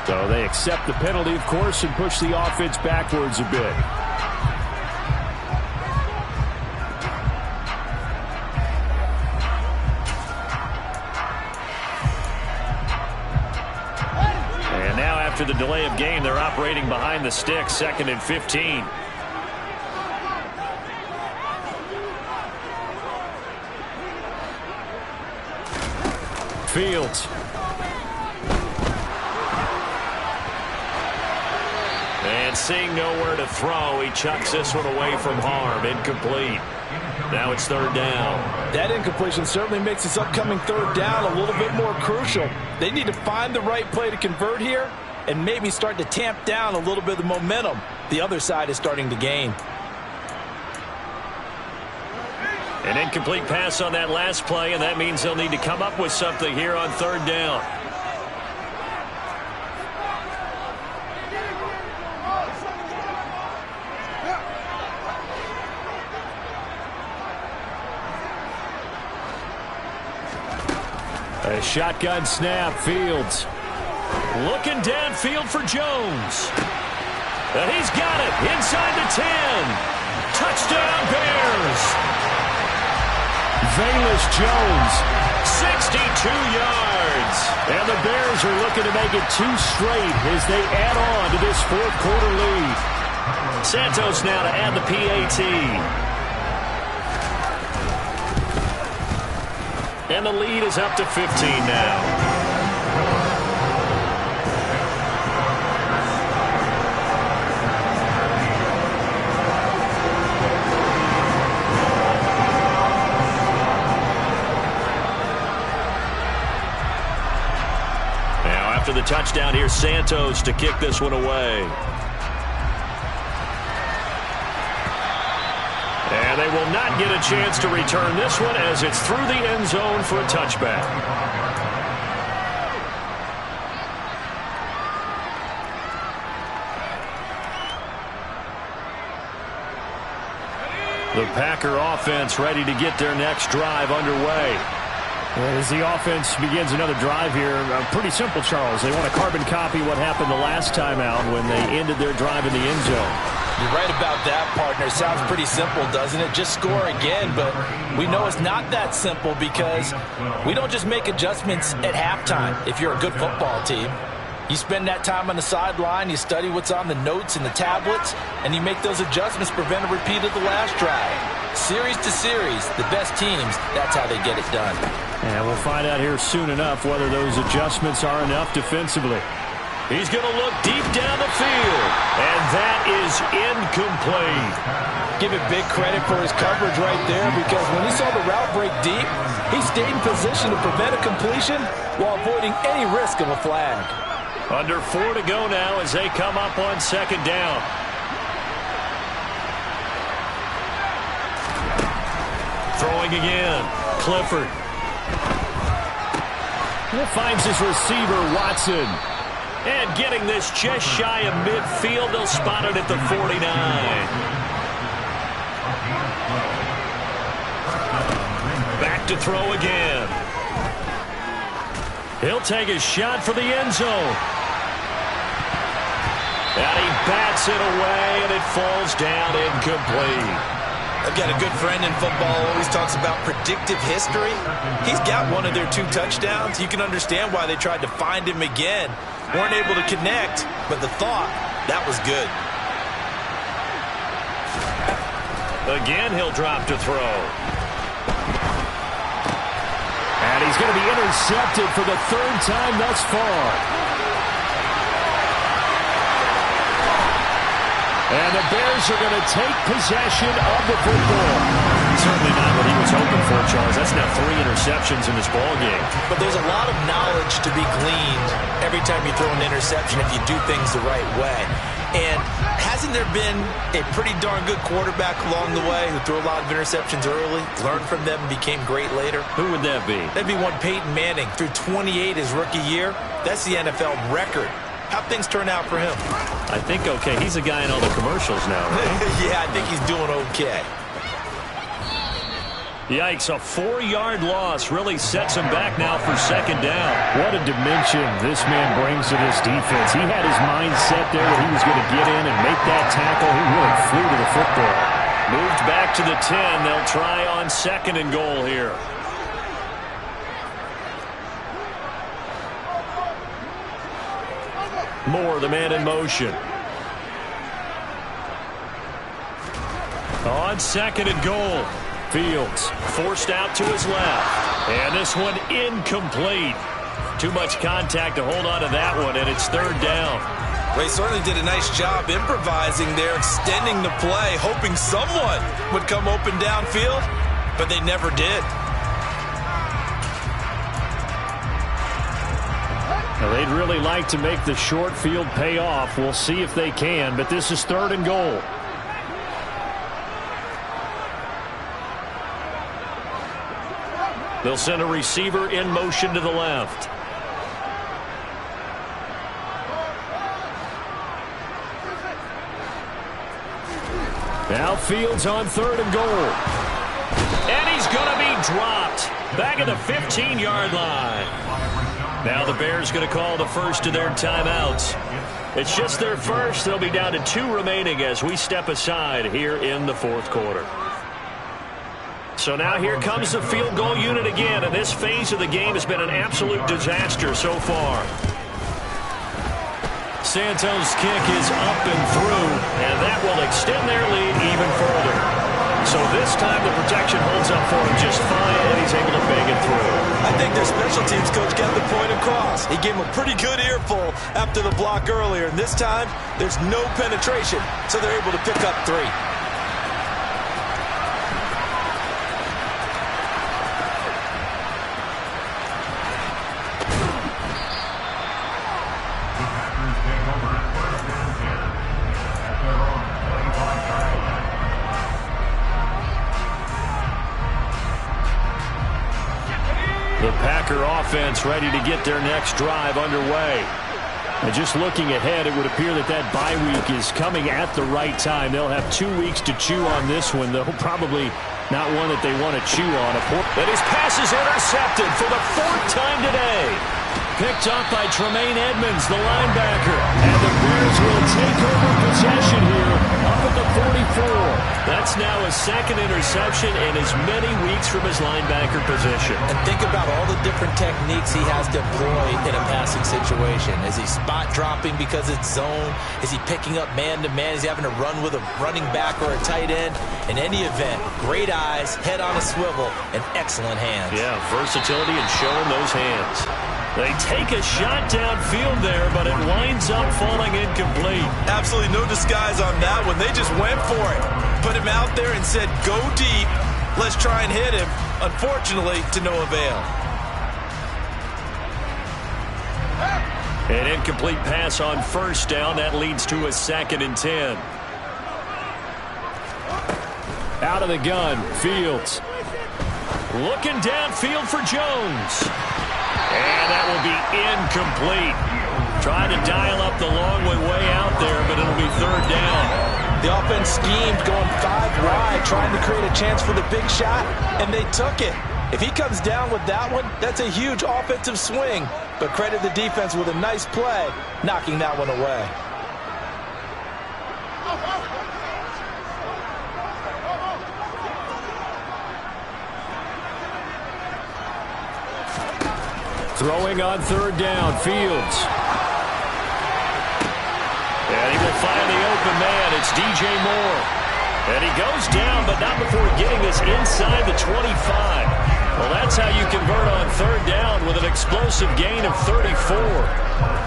Speaker 4: So they accept the penalty, of course, and push the offense backwards a bit.
Speaker 2: And now after the delay of game, they're operating behind the sticks, 2nd and 15.
Speaker 4: Fields.
Speaker 2: And seeing nowhere to throw, he chucks this one away from harm. Incomplete. Now it's 3rd down.
Speaker 3: That incompletion certainly makes this upcoming 3rd down a little bit more crucial. They need to find the right play to convert here and maybe start to tamp down a little bit of the momentum the other side is starting to gain.
Speaker 2: An incomplete pass on that last play, and that means they'll need to come up with something here on 3rd down.
Speaker 4: A shotgun snap, Fields.
Speaker 2: Looking downfield for Jones. And he's got it inside the 10. Touchdown, Bears.
Speaker 4: Velus Jones.
Speaker 2: 62 yards.
Speaker 4: And the Bears are looking to make it 2 straight as they add on to this 4th quarter lead.
Speaker 2: Santos now to add the PAT. And the lead is up to 15 now. Now after the touchdown, here's Santos to kick this one away. And they will not get a chance to return this one as it's through the end zone for a touchback. The Packer offense ready to get their next drive underway.
Speaker 4: As the offense begins another drive here, pretty simple, Charles. They want to carbon copy what happened the last time out when they ended their drive in the end zone.
Speaker 3: You're right about that, partner. Sounds pretty simple, doesn't it? Just score again, but we know it's not that simple because we don't just make adjustments at halftime if you're a good football team. You spend that time on the sideline, you study what's on the notes and the tablets, and you make those adjustments to prevent a repeat of the last drive. Series to series, the best teams, that's how they get it done.
Speaker 4: And we'll find out here soon enough whether those adjustments are enough defensively.
Speaker 2: He's going to look deep down the field, and that is incomplete.
Speaker 3: Give it big credit for his coverage right there because when he saw the route break deep, he stayed in position to prevent a completion while avoiding any risk of a flag.
Speaker 2: Under 4 to go now as they come up on second down. Throwing again. Clifford.
Speaker 4: He finds his receiver, Watson.
Speaker 2: And getting this just shy of midfield. They'll spot it at the 49. Back to throw again. He'll take a shot for the end zone. And he bats it away, and it falls down incomplete.
Speaker 3: I've got a good friend in football, always talks about predictive history. He's got one of their 2 touchdowns. You can understand why they tried to find him again. Weren't able to connect, but the thought, that was good.
Speaker 2: Again, he'll drop to throw.
Speaker 4: And he's going to be intercepted for the 3rd time thus far. And the Bears are going to take possession of the football.
Speaker 2: Certainly not what he was hoping for, Charles. That's now 3 interceptions in this ball game.
Speaker 3: But there's a lot of knowledge to be gleaned every time you throw an interception if you do things the right way. And hasn't there been a pretty darn good quarterback along the way who threw a lot of interceptions early, learned from them, and became great later?
Speaker 2: Who would that be?
Speaker 3: That'd be one Peyton Manning. Threw 28 his rookie year. That's the NFL record. How'd things turn out for him?
Speaker 2: I think okay. He's a guy in all the commercials now, right?
Speaker 3: Yeah, I think he's doing okay.
Speaker 2: Yikes, a 4-yard loss really sets him back now for second down.
Speaker 4: What a dimension this man brings to this defense. He had his mind set there that he was going to get in and make that tackle. He really flew to the football.
Speaker 2: Moved back to the 10. They'll try on 2nd and goal here. Moore, the man in motion. On 2nd and goal. Fields forced out to his left. And this one incomplete. Too much contact to hold on to that one, and it's 3rd down.
Speaker 3: Well, he certainly did a nice job improvising there, extending the play, hoping someone would come open downfield, but they never did.
Speaker 4: Now, they'd really like to make the short field pay off. We'll see if they can, but this is 3rd and goal.
Speaker 2: They'll send a receiver in motion to the left.
Speaker 4: Now Fields on 3rd and goal.
Speaker 2: And he's going to be dropped back at the 15-yard line. Now the Bears going to call the first of their timeouts. It's just their first. They'll be down to 2 remaining as we step aside here in the 4th quarter. So now here comes the field goal unit again, and this phase of the game has been an absolute disaster so far. Santos' kick is up and through, and that will extend their lead even further. So this time the protection holds up for him just fine, and he's able to bang it through.
Speaker 3: I think their special teams coach got the point across. He gave him a pretty good earful after the block earlier, and this time there's no penetration, so they're able to pick up 3.
Speaker 4: The Packer offense ready to get their next drive underway. And just looking ahead, it would appear that that bye week is coming at the right time. They'll have 2 weeks to chew on this one, though probably not one that they want to chew on.
Speaker 2: And his pass is intercepted for the 4th time today.
Speaker 4: Picked off by Tremaine Edmonds, the linebacker. And the Bears will take over possession here up at the 44. That's now a 2nd interception in as many weeks from his linebacker position.
Speaker 3: And think about all the different techniques he has to employ in a passing situation. Is he spot dropping because it's zone? Is he picking up man-to-man? Is he having to run with a running back or a tight end? In any event, great eyes, head on a swivel, and excellent hands.
Speaker 2: Yeah, versatility and showing those hands.
Speaker 4: They take a shot downfield there, but it winds up falling incomplete.
Speaker 3: Absolutely no disguise on that one. They just went for it. Put him out there and said, go deep. Let's try and hit him. Unfortunately, to no avail.
Speaker 4: An incomplete pass on 1st down. That leads to a 2nd and 10. Out of the gun, Fields. Looking downfield for Jones. And that will be incomplete. Trying to dial up the long way out there, but it'll be 3rd down.
Speaker 3: The offense schemed going 5 wide, trying to create a chance for the big shot, and they took it. If he comes down with that one, that's a huge offensive swing. But credit the defense with a nice play, knocking that one away.
Speaker 4: Throwing on 3rd down, Fields. And he will find the open man. It's DJ Moore. And he goes down, but not before getting this inside the 25. Well, that's how you convert on 3rd down with an explosive gain of 34.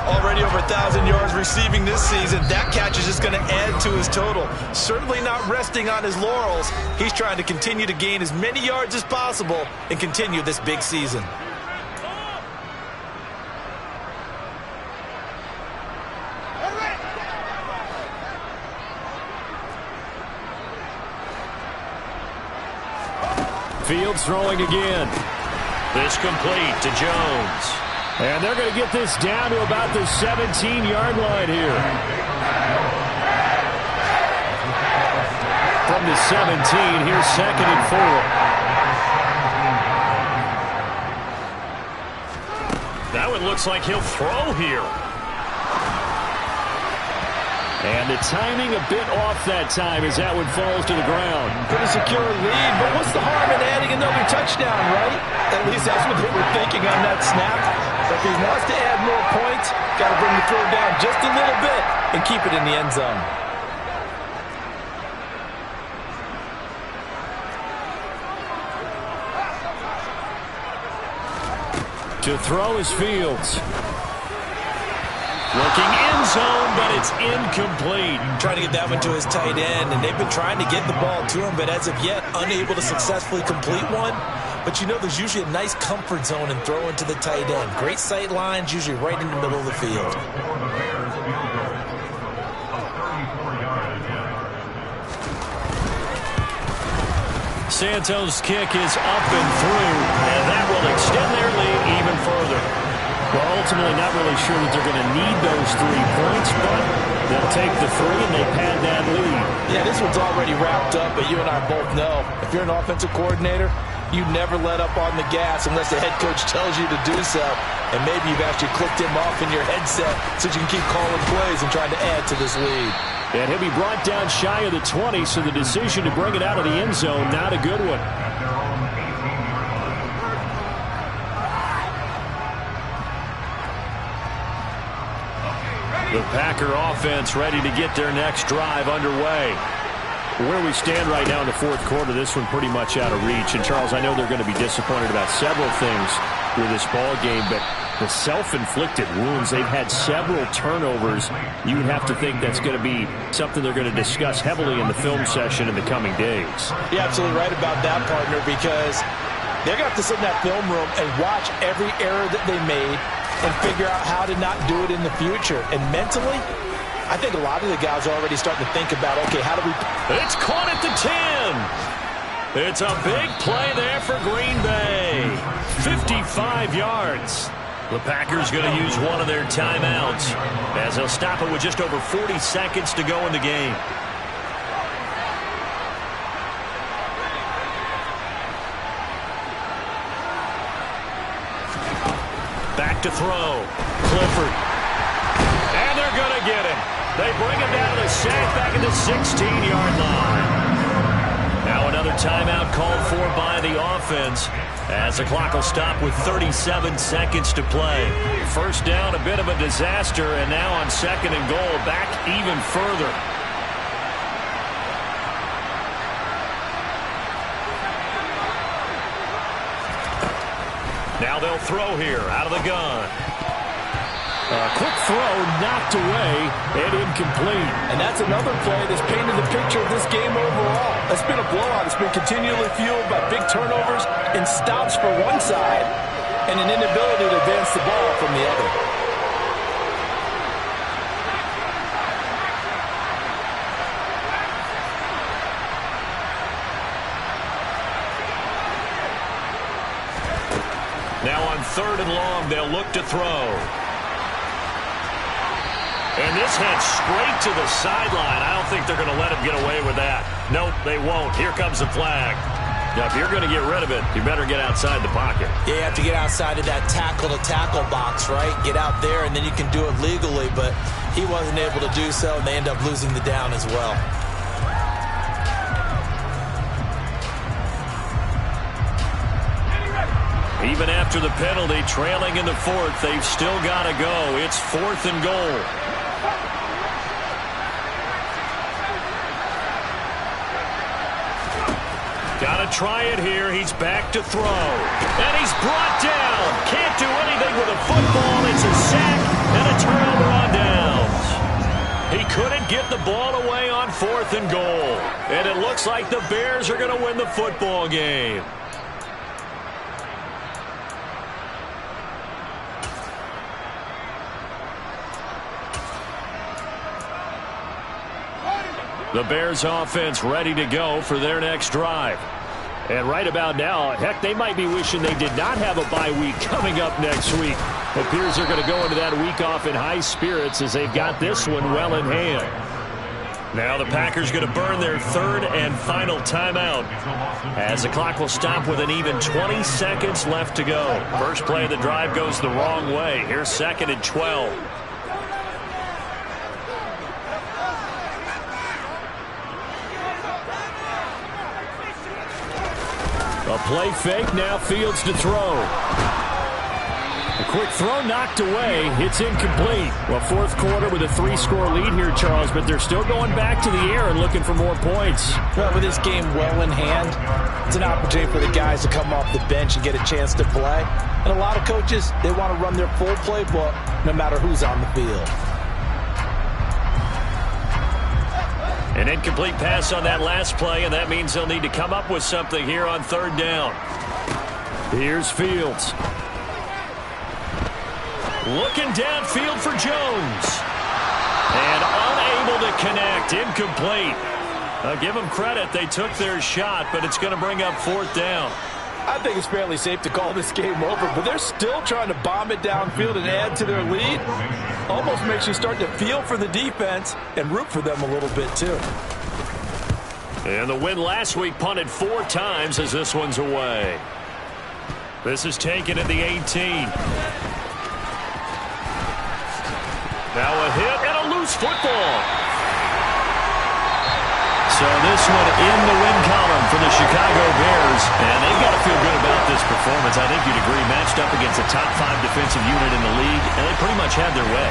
Speaker 3: Already over 1,000 yards receiving this season. That catch is just going to add to his total. Certainly not resting on his laurels. He's trying to continue to gain as many yards as possible and continue this big season.
Speaker 4: Fields throwing again. This complete to Jones. And they're going to get this down to about the 17-yard line here. From the 17, here's 2nd and 4. That one looks like he'll throw here. And the timing a bit off that time as that one falls to the ground.
Speaker 3: Pretty secure lead, but what's the harm in adding another touchdown, right? At least that's what they were thinking on that snap. But if he wants to add more points, got to bring the throw down just a little bit and keep it in the end zone.
Speaker 4: To throw is Fields. Looking in zone, but it's incomplete.
Speaker 3: Trying to get that one to his tight end, and they've been trying to get the ball to him, but as of yet, unable to successfully complete one. But you know there's usually a nice comfort zone in throwing to the tight end. Great sight lines, usually right in the middle of the field.
Speaker 4: Santos' kick is up and through, and that will extend their lead even further. Well, ultimately not really sure that they're going to need those 3 points, but they'll take the 3 and they pad that lead.
Speaker 3: Yeah, this one's already wrapped up, but you and I both know if you're an offensive coordinator, you never let up on the gas unless the head coach tells you to do so. And maybe you've actually clicked him off in your headset so you can keep calling plays and trying to add to this lead.
Speaker 4: And he'll be brought down shy of the 20, so the decision to bring it out of the end zone, not a good one. The Packer offense ready to get their next drive underway. Where we stand right now in the 4th quarter, this one pretty much out of reach. And, Charles, I know they're going to be disappointed about several things with this ball game, but the self-inflicted wounds, they've had several turnovers. You would have to think that's going to be something they're going to discuss heavily in the film session in the coming days.
Speaker 3: You're absolutely right about that, partner, because they're going to have to sit in that film room and watch every error that they made and figure out how to not do it in the future. And mentally, I think a lot of the guys are already starting to think about, okay, how do we...
Speaker 4: It's caught at the 10. It's a big play there for Green Bay.
Speaker 2: 55 yards. The Packers going to use one of their timeouts as they'll stop it with just over 40 seconds to go in the game. Back to throw. Clifford. And they're going to get him. They bring him down to the sack back at the 16-yard line. Now another timeout called for by the offense as the clock will stop with 37 seconds to play. First down, a bit of a disaster, and now on second and goal, back even further. Now they'll throw here out of the gun.
Speaker 4: Quick throw knocked away and incomplete.
Speaker 3: And that's another play that's painted the picture of this game overall. It's been a blowout. It's been continually fueled by big turnovers and stops for one side and an inability to advance the ball from the other.
Speaker 2: Now on third and long, they'll look to throw. And this heads straight to the sideline. I don't think they're going to let him get away with that. Nope, they won't. Here comes the flag. Now, if you're going to get rid of it, you better get outside the pocket.
Speaker 3: Yeah, you have to get outside of that tackle-to-tackle box, right? Get out there, and then you can do it legally, but he wasn't able to do so, and they end up losing the down as well.
Speaker 2: Even after the penalty, trailing in the fourth, they've still got to go. It's fourth and goal. Got to try it here. He's back to throw. And he's brought down. Can't do anything with a football. It's a sack and a turnover on downs. He couldn't get the ball away on fourth and goal. And it looks like the Bears are going to win the football game. The Bears offense ready to go for their next drive.
Speaker 4: And right about now, heck, they might be wishing they did not have a bye week coming up next week. It appears they're going to go into that week off in high spirits as they've got this one well in hand.
Speaker 2: Now the Packers going to burn their third and final timeout as the clock will stop with an even 20 seconds left to go. First play of the drive goes the wrong way. Here's second and 12.
Speaker 4: A play fake, now Fields to throw. A quick throw knocked away. It's incomplete. Well, fourth quarter with a 3-score lead here, Charles, but they're still going back to the air and looking for more points.
Speaker 3: Well, with this game well in hand, it's an opportunity for the guys to come off the bench and get a chance to play. And a lot of coaches, they want to run their full playbook no matter who's on the field.
Speaker 2: An incomplete pass on that last play, and that means they'll need to come up with something here on third down.
Speaker 4: Here's Fields.
Speaker 2: Looking downfield for Jones. And unable to connect. Incomplete. I'll give them credit. They took their shot, but it's going to bring up fourth down.
Speaker 3: I think it's fairly safe to call this game over, but they're still trying to bomb it downfield and add to their lead. Almost makes you start to feel for the defense and root for them a little bit, too.
Speaker 2: And the win last week punted 4 times as this one's away. This is taken at the 18. Now a hit and a loose football. So this one in the win column for the Chicago Bears, and they've got to feel good about this performance. I think you'd agree, matched up against a top 5 defensive unit in the league, and they pretty much had their way.